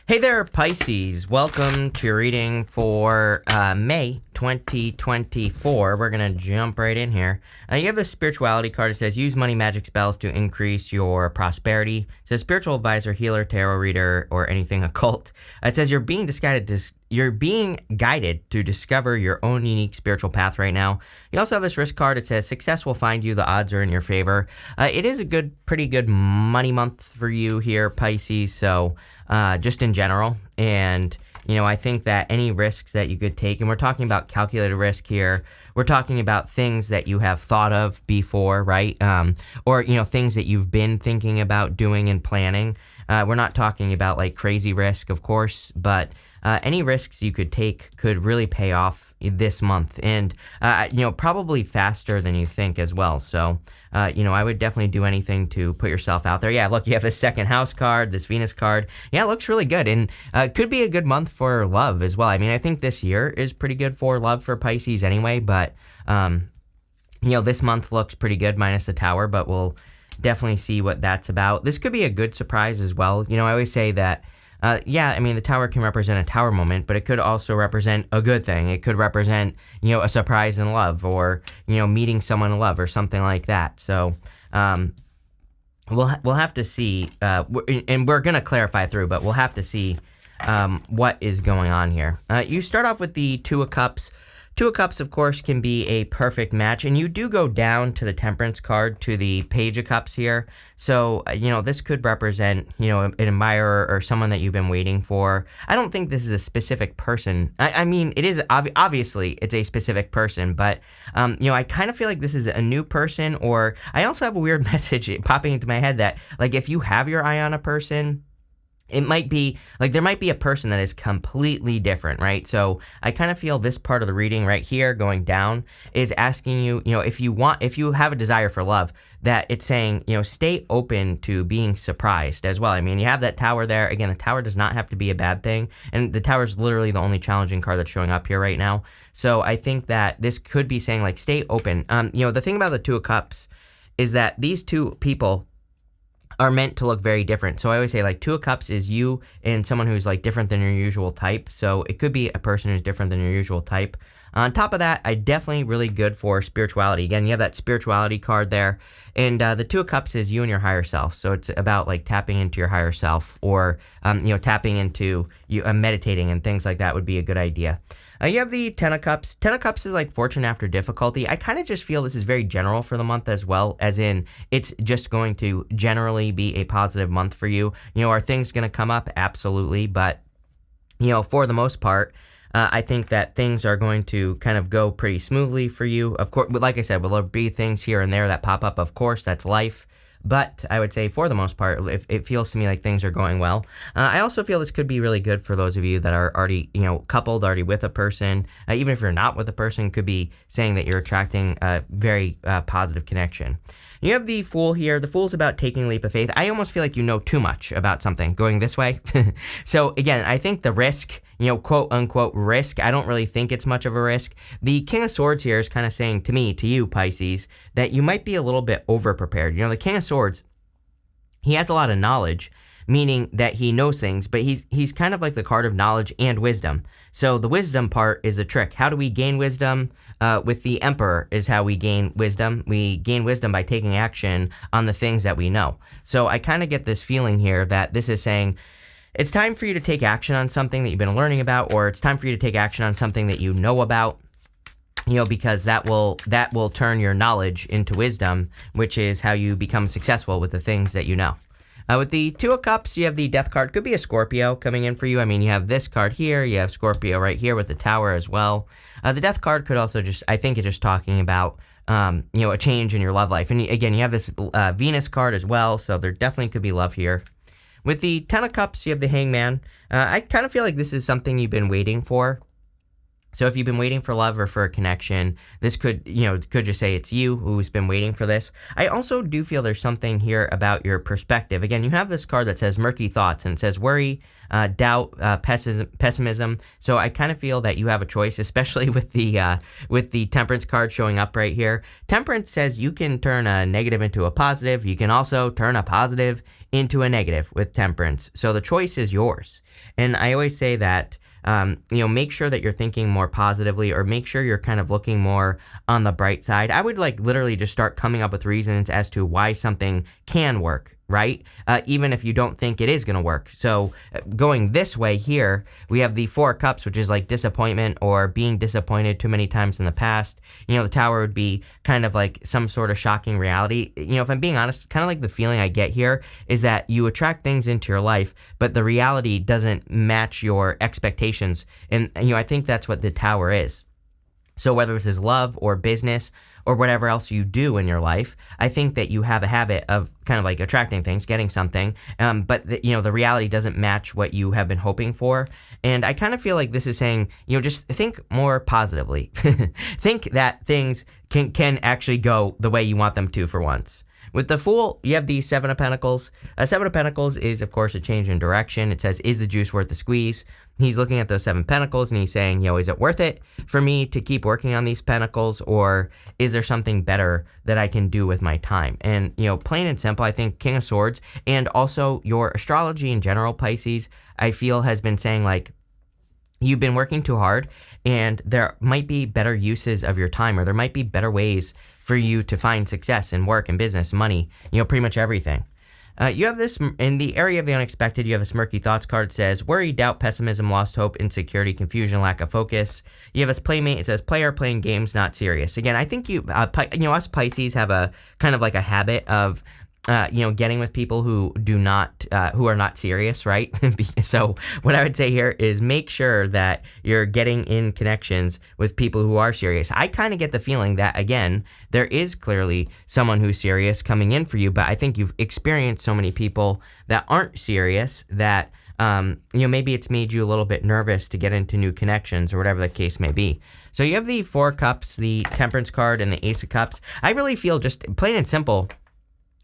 Hey there, Pisces. Welcome to your reading for May 2024. We're going to jump right in here. You have the spirituality card. It says, use money magic spells to increase your prosperity. It says, spiritual advisor, healer, tarot reader, or anything occult. It says, you're being guided to discover your own unique spiritual path right now. You also have this risk card. It says, success will find you. The odds are in your favor. It is a pretty good money month for you here, Pisces. So just in general. And, I think that any risks that you could take, and we're talking about calculated risk here, we're talking about things that you have thought of before, right? Or, things that you've been thinking about doing and planning. We're not talking about like crazy risk, of course, but any risks you could take could really pay off this month, and probably faster than you think as well. So I would definitely do anything to put yourself out there. Yeah, look, you have this second house card, this Venus card. Yeah, it looks really good, and could be a good month for love as well. I mean, I think this year is pretty good for love for Pisces anyway, but this month looks pretty good minus the Tower, but we'll definitely see what that's about. This could be a good surprise as well. I always say that the Tower can represent a Tower moment, but it could also represent a good thing. It could represent, a surprise in love, or, meeting someone in love or something like that. So, we'll have to see, and we're going to clarify through, but we'll have to see, what is going on here. You start off with the Two of Cups. Two of Cups, of course, can be a perfect match, and you do go down to the Temperance card to the Page of Cups here. So, this could represent, an admirer or someone that you've been waiting for. I don't think this is a specific person. I mean, it is, obviously, it's a specific person, but, I kind of feel like this is a new person, or I also have a weird message popping into my head that, like, if you have your eye on a person, it might be, like, there might be a person that is completely different, right? So I kind of feel this part of the reading right here going down is asking you, if you have a desire for love, that it's saying, stay open to being surprised as well. I mean, you have that Tower there. Again, the Tower does not have to be a bad thing. And the Tower is literally the only challenging card that's showing up here right now. So I think that this could be saying, like, stay open. The thing about the Two of Cups is that these two people are meant to look very different. So I always say, like, Two of Cups is you and someone who's, like, different than your usual type. So it could be a person who's different than your usual type. On top of that, I definitely really good for spirituality. Again, you have that spirituality card there. And the Two of Cups is you and your higher self. So it's about, like, tapping into your higher self, or, tapping into you, meditating and things like that would be a good idea. You have the Ten of Cups. Ten of Cups is like fortune after difficulty. I kind of just feel this is very general for the month as well, as in it's just going to generally be a positive month for you. Are things going to come up? Absolutely. But, for the most part, I think that things are going to kind of go pretty smoothly for you. Of course, like I said, will there be things here and there that pop up? Of course, that's life. But I would say for the most part, it feels to me like things are going well. I also feel this could be really good for those of you that are already, coupled, already with a person. Even if you're not with a person, could be saying that you're attracting a very positive connection. You have the Fool here. The Fool's about taking a leap of faith. I almost feel like you know too much about something going this way. So again, I think the risk, quote unquote risk, I don't really think it's much of a risk. The King of Swords here is kind of saying to me, to you, Pisces, that you might be a little bit over-prepared. The King of Swords, he has a lot of knowledge, meaning that he knows things, but he's kind of like the card of knowledge and wisdom. So the wisdom part is a trick. How do we gain wisdom? With the Emperor is how we gain wisdom. We gain wisdom by taking action on the things that we know. So I kind of get this feeling here that this is saying, it's time for you to take action on something that you've been learning about, or it's time for you to take action on something that you know about, because that will turn your knowledge into wisdom, which is how you become successful with the things that you know. With the Two of Cups, you have the Death card. Could be a Scorpio coming in for you. I mean, you have this card here. You have Scorpio right here with the Tower as well. The Death card could also I think it's just talking about, a change in your love life. And again, you have this Venus card as well, so there definitely could be love here. With the Ten of Cups, you have the Hangman. I kind of feel like this is something you've been waiting for. So if you've been waiting for love or for a connection, this could just say it's you who's been waiting for this. I also do feel there's something here about your perspective. Again, you have this card that says murky thoughts, and it says worry, doubt, pessimism. So I kind of feel that you have a choice, especially with the Temperance card showing up right here. Temperance says you can turn a negative into a positive. You can also turn a positive into a negative with Temperance. So the choice is yours. And I always say that make sure that you're thinking more positively, or make sure you're kind of looking more on the bright side. I would literally just start coming up with reasons as to why something can work, right? Even if you don't think it is going to work. So going this way here, we have the Four of Cups, which is like disappointment or being disappointed too many times in the past. The Tower would be kind of like some sort of shocking reality. If I'm being honest, kind of like the feeling I get here is that you attract things into your life, but the reality doesn't match your expectations. And, I think that's what the Tower is. So whether this is love or business or whatever else you do in your life, I think that you have a habit of kind of like attracting things, getting something, but the reality doesn't match what you have been hoping for. And I kind of feel like this is saying, just think more positively. Think that things can actually go the way you want them to for once. With the Fool, you have the Seven of Pentacles. Seven of Pentacles is, of course, a change in direction. It says, is the juice worth the squeeze? He's looking at those Seven Pentacles and he's saying, is it worth it for me to keep working on these Pentacles, or is there something better that I can do with my time? And, plain and simple, I think King of Swords and also your astrology in general, Pisces, I feel has been saying like, you've been working too hard and there might be better uses of your time, or there might be better ways for you to find success in work and business, money, pretty much everything. You have this in the area of the unexpected. You have this murky thoughts card. Says worry, doubt, pessimism, lost hope, insecurity, confusion, lack of focus. You have this playmate. It says player playing games, not serious. Again, I think us Pisces have a kind of like a habit of getting with people who are not serious, right? So what I would say here is make sure that you're getting in connections with people who are serious. I kind of get the feeling that, again, there is clearly someone who's serious coming in for you, but I think you've experienced so many people that aren't serious that, maybe it's made you a little bit nervous to get into new connections or whatever the case may be. So you have the Four of Cups, the Temperance card, and the Ace of Cups. I really feel, just plain and simple,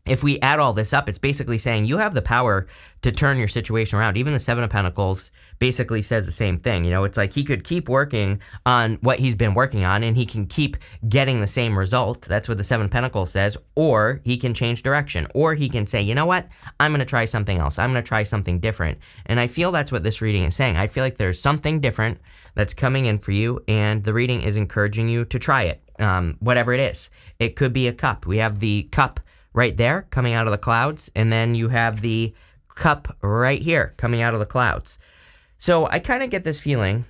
if we add all this up, it's basically saying you have the power to turn your situation around. Even the Seven of Pentacles basically says the same thing. It's like he could keep working on what he's been working on and he can keep getting the same result. That's what the Seven of Pentacles says. Or he can change direction. Or he can say, you know what? I'm going to try something else. I'm going to try something different. And I feel that's what this reading is saying. I feel like there's something different that's coming in for you, and the reading is encouraging you to try it, whatever it is. It could be a cup. We have the cup right there coming out of the clouds, and then you have the cup right here coming out of the clouds. So I kind of get this feeling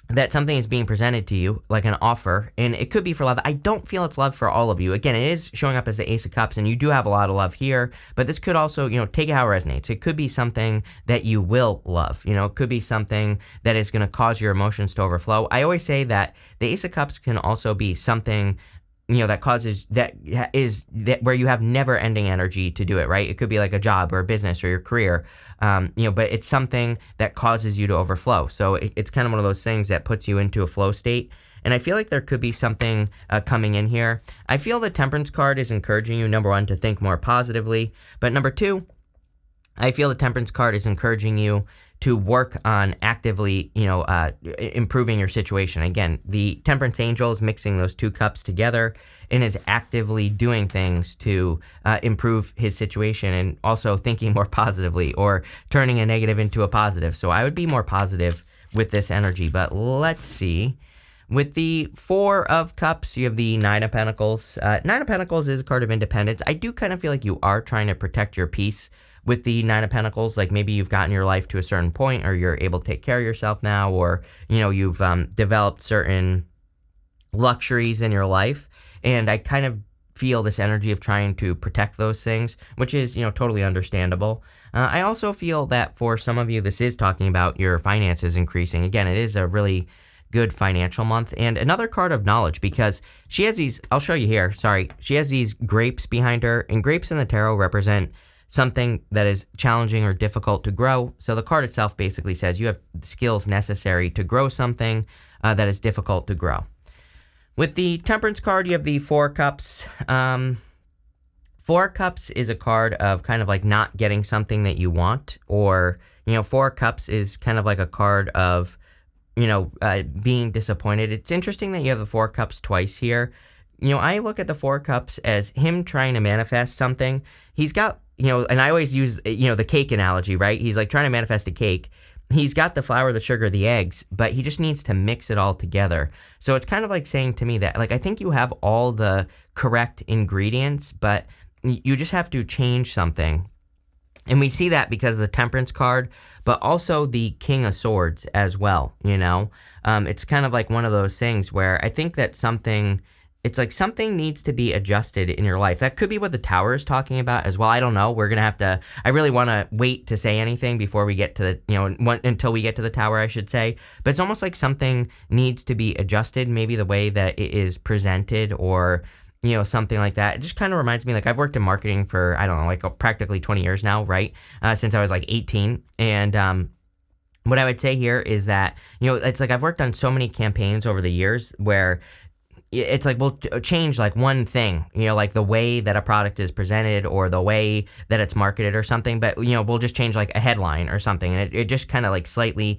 that something is being presented to you like an offer, and it could be for love. I don't feel it's love for all of you. Again, it is showing up as the Ace of Cups, and you do have a lot of love here, but this could also, take it how it resonates. It could be something that you will love. It could be something that is going to cause your emotions to overflow. I always say that the Ace of Cups can also be something that where you have never ending energy to do it, right? It could be like a job or a business or your career, but it's something that causes you to overflow. So it's kind of one of those things that puts you into a flow state. And I feel like there could be something coming in here. I feel the Temperance card is encouraging you, number one, to think more positively. But number two, I feel the Temperance card is encouraging you to work on actively, improving your situation. Again, the Temperance Angel is mixing those two cups together and is actively doing things to improve his situation, and also thinking more positively or turning a negative into a positive. So I would be more positive with this energy. But let's see. With the Four of Cups, you have the Nine of Pentacles. Nine of Pentacles is a card of independence. I do kind of feel like you are trying to protect your peace with the Nine of Pentacles. Like maybe you've gotten your life to a certain point, or you're able to take care of yourself now, or, you've developed certain luxuries in your life. And I kind of feel this energy of trying to protect those things, which is, totally understandable. I also feel that for some of you, this is talking about your finances increasing. Again, it is a really good financial month. And another card of knowledge, because she has these, I'll show you here, she has these grapes behind her, and grapes in the tarot represent something that is challenging or difficult to grow. So the card itself basically says you have skills necessary to grow something, that is difficult to grow. With the Temperance card, you have the Four Cups. Four Cups is a card of kind of like not getting something that you want, or, Four Cups is kind of like a card of, being disappointed. It's interesting that you have the Four Cups twice here. I look at the Four Cups as him trying to manifest something. He's got, and I always use, the cake analogy, right? He's like trying to manifest a cake. He's got the flour, the sugar, the eggs, but he just needs to mix it all together. So it's kind of like saying to me that, like, I think you have all the correct ingredients, but you just have to change something. And we see that because of the Temperance card, but also the King of Swords as well, It's kind of like one of those things where I think that it's like something needs to be adjusted in your life. That could be what the Tower is talking about as well. I don't know. We're going to have to, I really want to wait to say anything before we get to the, until we get to the Tower, I should say. But it's almost like something needs to be adjusted, maybe the way that it is presented, or, something like that. It just kind of reminds me, like, I've worked in marketing for, I don't know, like practically 20 years now, right? Since I was like 18. And, what I would say here is that, it's like I've worked on so many campaigns over the years where it's like we'll change like one thing, like the way that a product is presented or the way that it's marketed or something, but, we'll just change like a headline or something, and it just kind of like slightly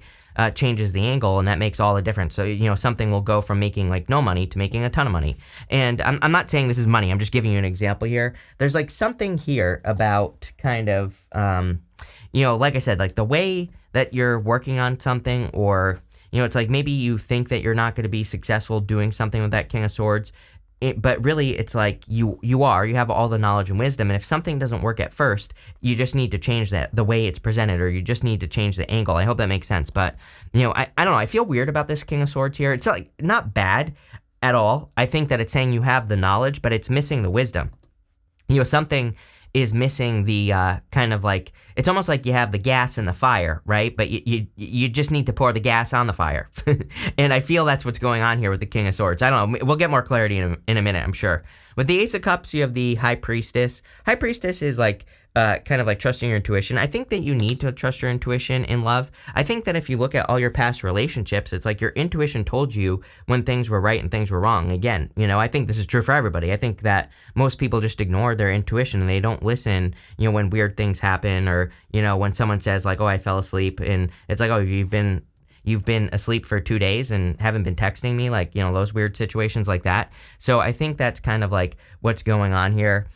changes the angle, and that makes all the difference. So, something will go from making like no money to making a ton of money. And I'm not saying this is money. I'm just giving you an example here. There's like something here about kind of, like I said, like the way that you're working on something, or it's like maybe you think that you're not going to be successful doing something with that King of Swords, but really it's like you have all the knowledge and wisdom, and if something doesn't work at first, you just need to change the way it's presented, or you just need to change the angle. I hope that makes sense, but, I don't know, I feel weird about this King of Swords here. It's like not bad at all. I think that it's saying you have the knowledge, but it's missing the wisdom. Something is missing the kind of like, it's almost like you have the gas in the fire, right? But you just need to pour the gas on the fire. And I feel that's what's going on here with the King of Swords. I don't know. We'll get more clarity in a minute, I'm sure. With the Ace of Cups, you have the High Priestess. High Priestess is like kind of like trusting your intuition. I think that you need to trust your intuition in love. I think that if you look at all your past relationships, it's like your intuition told you when things were right and things were wrong. Again, I think this is true for everybody. I think that most people just ignore their intuition and they don't listen, when weird things happen, or, when someone says like, oh, I fell asleep, and it's like, oh, you've been asleep for 2 days and haven't been texting me, like, those weird situations like that. So I think that's kind of like what's going on here.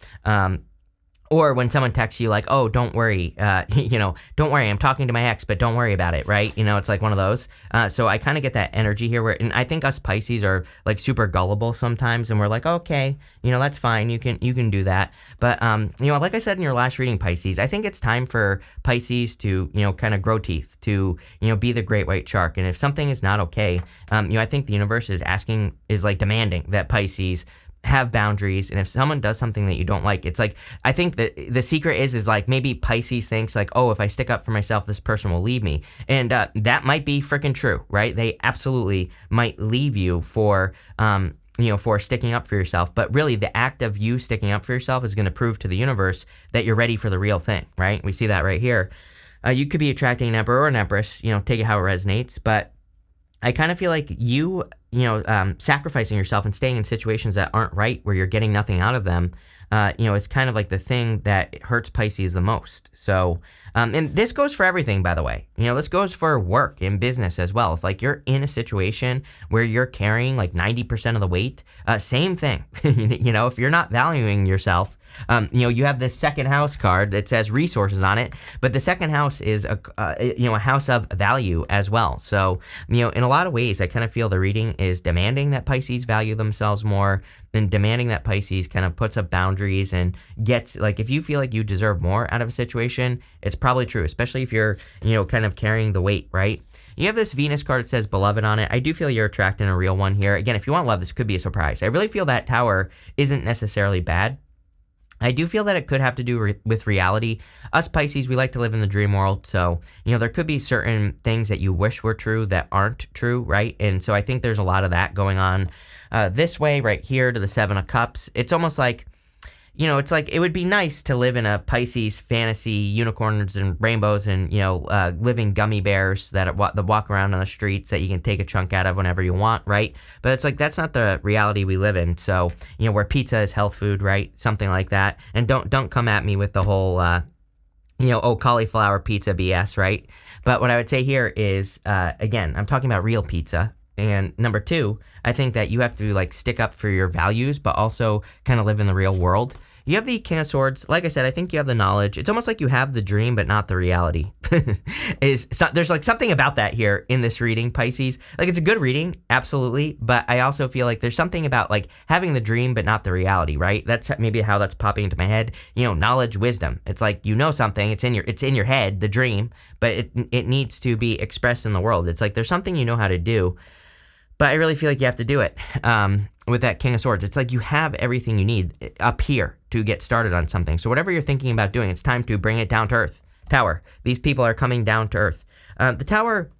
Or when someone texts you like, oh, don't worry, don't worry, I'm talking to my ex, but don't worry about it, right? It's like one of those. So I kind of get that energy here and I think us Pisces are like super gullible sometimes, and we're like, okay, that's fine, you can do that. But, like I said in your last reading, Pisces, I think it's time for Pisces to, kind of grow teeth, to, be the great white shark. And if something is not okay, I think the universe is like demanding that Pisces have boundaries. And if someone does something that you don't like, it's like, I think that the secret is like maybe Pisces thinks like, oh, if I stick up for myself, this person will leave me. And that might be freaking true, right? They absolutely might leave you for for sticking up for yourself. But really the act of you sticking up for yourself is going to prove to the universe that you're ready for the real thing, right? We see that right here. You could be attracting an emperor or an empress, take it how it resonates, but I kind of feel like sacrificing yourself and staying in situations that aren't right, where you're getting nothing out of them, is kind of like the thing that hurts Pisces the most. So, and this goes for everything, by the way. This goes for work and business as well. If like you're in a situation where you're carrying like 90% of the weight, same thing. If you're not valuing yourself, you have this second house card that says resources on it, but the second house is a house of value as well. So, in a lot of ways, I kind of feel the reading is demanding that Pisces value themselves more, and demanding that Pisces kind of puts up boundaries and gets, like, if you feel like you deserve more out of a situation, it's probably true, especially if you're, kind of carrying the weight, right? You have this Venus card that says beloved on it. I do feel you're attracting a real one here. Again, if you want love, this could be a surprise. I really feel that Tower isn't necessarily bad. I do feel that it could have to do with reality. Us Pisces, we like to live in the dream world. So, there could be certain things that you wish were true that aren't true, right? And so I think there's a lot of that going on this way right here to the Seven of Cups. It's almost like, it's like it would be nice to live in a Pisces fantasy, unicorns and rainbows and, living gummy bears that walk around on the streets that you can take a chunk out of whenever you want, right? But it's like that's not the reality we live in. So, where pizza is health food, right? Something like that. And don't come at me with the whole, cauliflower pizza BS, right? But what I would say here is, again, I'm talking about real pizza. And number two, I think that you have to like stick up for your values, but also kind of live in the real world. You have the King of Swords. Like I said, I think you have the knowledge. It's almost like you have the dream, but not the reality. There's like something about that here in this reading, Pisces. Like it's a good reading, absolutely. But I also feel like there's something about like having the dream, but not the reality, right? That's maybe how that's popping into my head. Knowledge, wisdom. It's like something. It's in your head, the dream, but it needs to be expressed in the world. It's like there's something you know how to do, but I really feel like you have to do it. With that King of Swords, it's like you have everything you need up here to get started on something. So whatever you're thinking about doing, it's time to bring it down to earth. Tower. These people are coming down to earth. The Tower,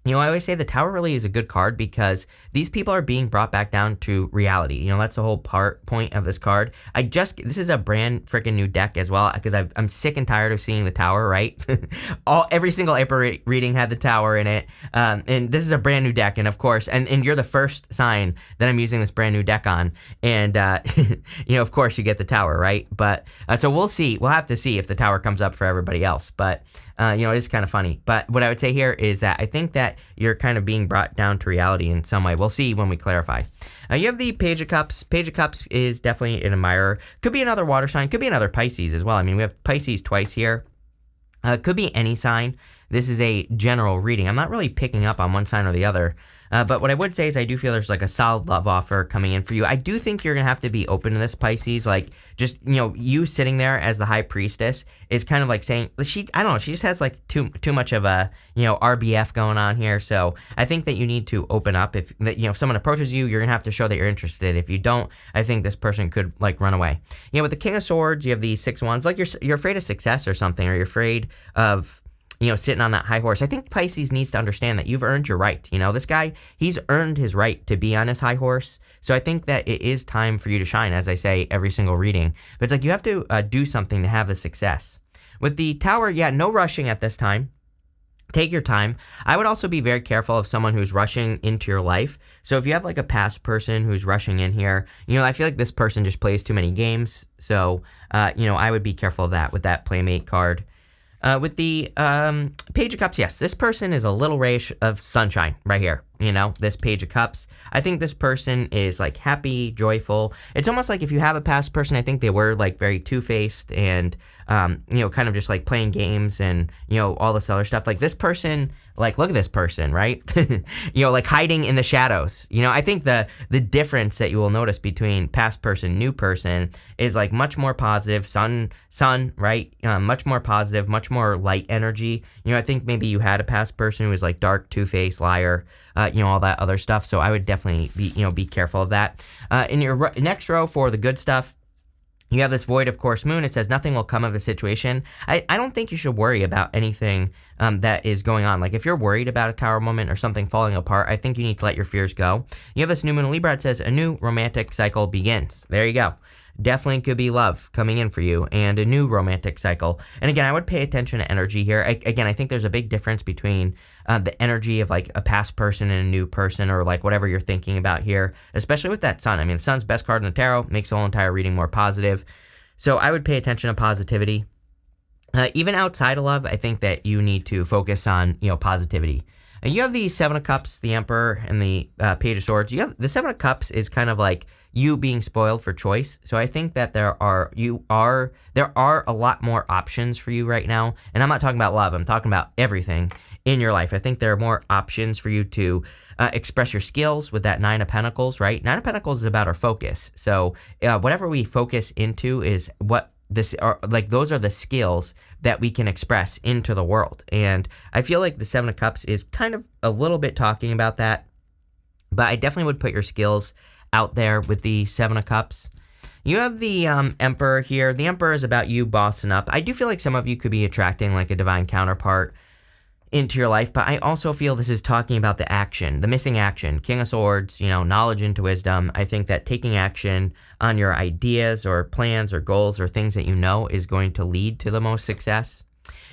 I always say the Tower really is a good card because these people are being brought back down to reality. That's the whole point of this card. This is a brand freaking new deck as well because I'm sick and tired of seeing the Tower, right? Every single April reading had the Tower in it. And this is a brand new deck. And of course, and you're the first sign that I'm using this brand new deck on. And, of course you get the Tower, right? But, so we'll see. We'll have to see if the Tower comes up for everybody else. But, it is kind of funny. But what I would say here is that I think that you're kind of being brought down to reality in some way. We'll see when we clarify. You have the Page of Cups. Page of Cups is definitely an admirer. Could be another water sign. Could be another Pisces as well. I mean, we have Pisces twice here. Could be any sign. This is a general reading. I'm not really picking up on one sign or the other. But what I would say is I do feel there's like a solid love offer coming in for you. I do think you're going to have to be open to this, Pisces. Like just, you sitting there as the high priestess is kind of like saying, I don't know, she just has like too much of a, RBF going on here. So I think that you need to open up. If someone approaches you, you're going to have to show that you're interested. If you don't, I think this person could like run away. With the King of Swords, you have the Six of Wands. Like you're afraid of success or something, or you're afraid of sitting on that high horse. I think Pisces needs to understand that you've earned your right. This guy, he's earned his right to be on his high horse. So I think that it is time for you to shine, as I say every single reading. But it's like you have to do something to have the success. With the Tower, no rushing at this time. Take your time. I would also be very careful of someone who's rushing into your life. So if you have like a past person who's rushing in here, I feel like this person just plays too many games. So, I would be careful of that with that Playmate card. With the Page of Cups, yes, this person is a little ray of sunshine right here. This Page of Cups. I think this person is like happy, joyful. It's almost like if you have a past person, I think they were like very two-faced and, kind of just like playing games and, all this other stuff. Like this person, like look at this person, right? Like hiding in the shadows. I think the difference that you will notice between past person, new person is like much more positive, sun, right? Much more positive, much more light energy. I think maybe you had a past person who was like dark, two-faced, liar, all that other stuff. So I would definitely be careful of that. In your next row for the good stuff, you have this Void of Course Moon. It says nothing will come of the situation. I don't think you should worry about anything that is going on. Like if you're worried about a Tower moment or something falling apart, I think you need to let your fears go. You have this New Moon in Libra. It says a new romantic cycle begins. There you go. Definitely could be love coming in for you and a new romantic cycle. And again, I would pay attention to energy here. Again, I think there's a big difference between the energy of like a past person and a new person or like whatever you're thinking about here, especially with that Sun. I mean, the Sun's best card in the tarot, makes the whole entire reading more positive. So I would pay attention to positivity. Even outside of love, I think that you need to focus on, positivity. And you have the Seven of Cups, the Emperor, and the Page of Swords. You have the Seven of Cups is kind of like you being spoiled for choice. So I think that there are a lot more options for you right now. And I'm not talking about love. I'm talking about everything in your life. I think there are more options for you to express your skills with that Nine of Pentacles, right? Nine of Pentacles is about our focus. So whatever we focus into is what this are like. Those are the skills that we can express into the world. And I feel like the Seven of Cups is kind of a little bit talking about that. But I definitely would put your skills out there with the Seven of Cups. You have the Emperor here. The Emperor is about you bossing up. I do feel like some of you could be attracting like a divine counterpart into your life, but I also feel this is talking about the action, the missing action. King of Swords, knowledge into wisdom. I think that taking action on your ideas or plans or goals or things that is going to lead to the most success.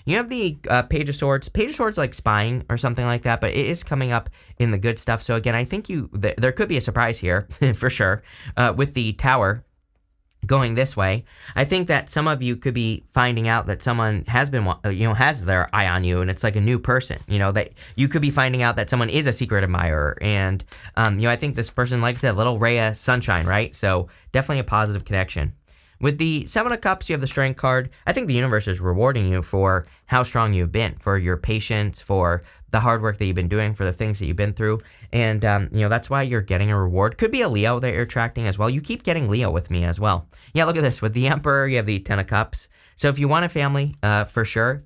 You have the Page of Swords. Page of Swords like spying or something like that, but it is coming up in the good stuff. So again, I think there could be a surprise here for sure with the Tower going this way. I think that some of you could be finding out that someone has been, has their eye on you, and it's like a new person, that you could be finding out that someone is a secret admirer. And, I think this person likes that little ray of sunshine, right? So definitely a positive connection. With the Seven of Cups, you have the Strength card. I think the universe is rewarding you for how strong you've been, for your patience, for the hard work that you've been doing, for the things that you've been through. And, that's why you're getting a reward. Could be a Leo that you're attracting as well. You keep getting Leo with me as well. Yeah, look at this. With the Emperor, you have the Ten of Cups. So if you want a family, for sure,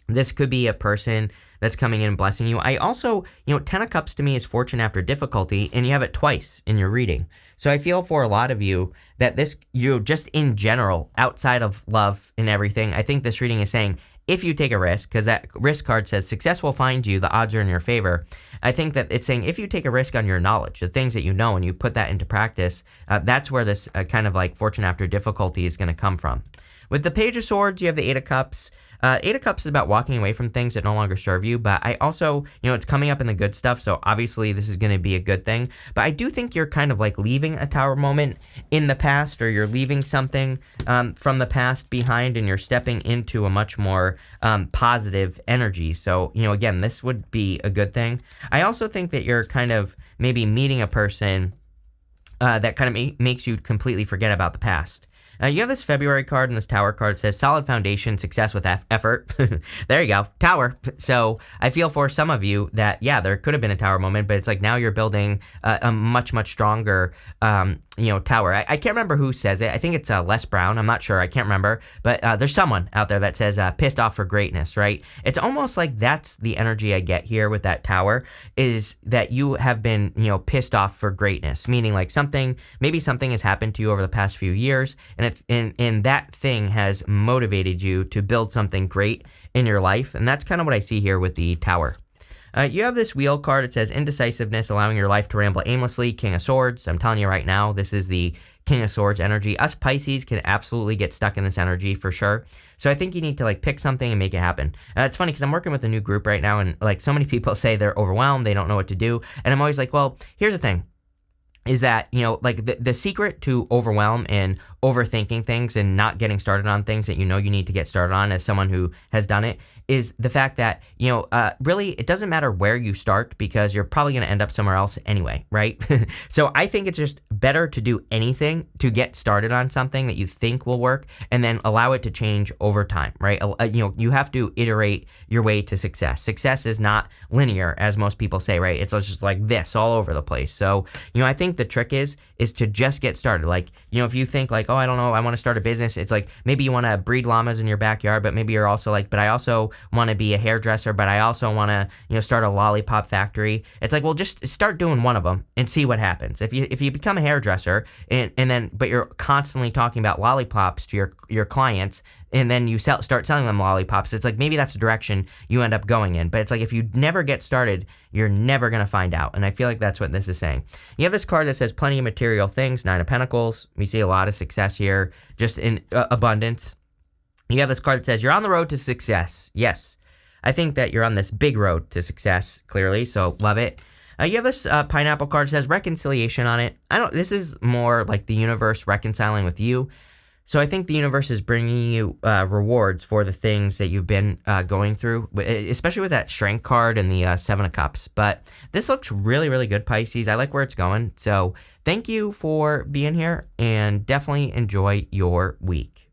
this could be a person that's coming in and blessing you. I also, Ten of Cups to me is fortune after difficulty, and you have it twice in your reading. So I feel for a lot of you that this, just in general, outside of love and everything, I think this reading is saying, if you take a risk, because that risk card says success will find you, the odds are in your favor. I think that it's saying if you take a risk on your knowledge, the things that and you put that into practice, that's where this kind of like fortune after difficulty is going to come from. With the Page of Swords, you have the Eight of Cups. Eight of Cups is about walking away from things that no longer serve you, but I also, it's coming up in the good stuff, so obviously this is going to be a good thing. But I do think you're kind of like leaving a Tower moment in the past, or you're leaving something from the past behind, and you're stepping into a much more positive energy. So, again, this would be a good thing. I also think that you're kind of maybe meeting a person that kind of makes you completely forget about the past. You have this February card and this Tower card. It says solid foundation, success with effort. There you go, Tower. So I feel for some of you that, yeah, there could have been a Tower moment, but it's like now you're building a much, much stronger, Tower. I can't remember who says it. I think it's Les Brown. I'm not sure. I can't remember. But there's someone out there that says pissed off for greatness, right? It's almost like that's the energy I get here with that Tower, is that you have been, pissed off for greatness, meaning like maybe something has happened to you over the past few years, and and that thing has motivated you to build something great in your life. And that's kind of what I see here with the Tower. You have this Wheel card. It says indecisiveness, allowing your life to ramble aimlessly. King of Swords. I'm telling you right now, this is the King of Swords energy. Us Pisces can absolutely get stuck in this energy for sure. So I think you need to like pick something and make it happen. It's funny because I'm working with a new group right now, and like so many people say they're overwhelmed, they don't know what to do. And I'm always like, well, here's the thing. Is that, like the secret to overwhelm and overthinking things and not getting started on things that you need to get started on, as someone who has done it, is the fact that, really it doesn't matter where you start, because you're probably going to end up somewhere else anyway, right? So I think it's just better to do anything to get started on something that you think will work, and then allow it to change over time, right? You have to iterate your way to success. Success is not linear, as most people say, right? It's just like this all over the place. So, I think the trick is to just get started. Like, if you think like, oh, I don't know, I want to start a business. It's like, maybe you want to breed llamas in your backyard, but maybe you're also like, but I also want to be a hairdresser, but I also want to, start a lollipop factory. It's like, well, just start doing one of them and see what happens. If you become a hairdresser but you're constantly talking about lollipops to your clients, and then you start selling them lollipops, it's like maybe that's the direction you end up going in. But it's like if you never get started, you're never going to find out. And I feel like that's what this is saying. You have this card that says plenty of material things, Nine of Pentacles. We see a lot of success here, just in abundance. You have this card that says you're on the road to success. Yes, I think that you're on this big road to success, clearly, so love it. You have this pineapple card that says reconciliation on it. This is more like the universe reconciling with you. So I think the universe is bringing you rewards for the things that you've been going through, especially with that Strength card and the Seven of Cups. But this looks really, really good, Pisces. I like where it's going. So thank you for being here, and definitely enjoy your week.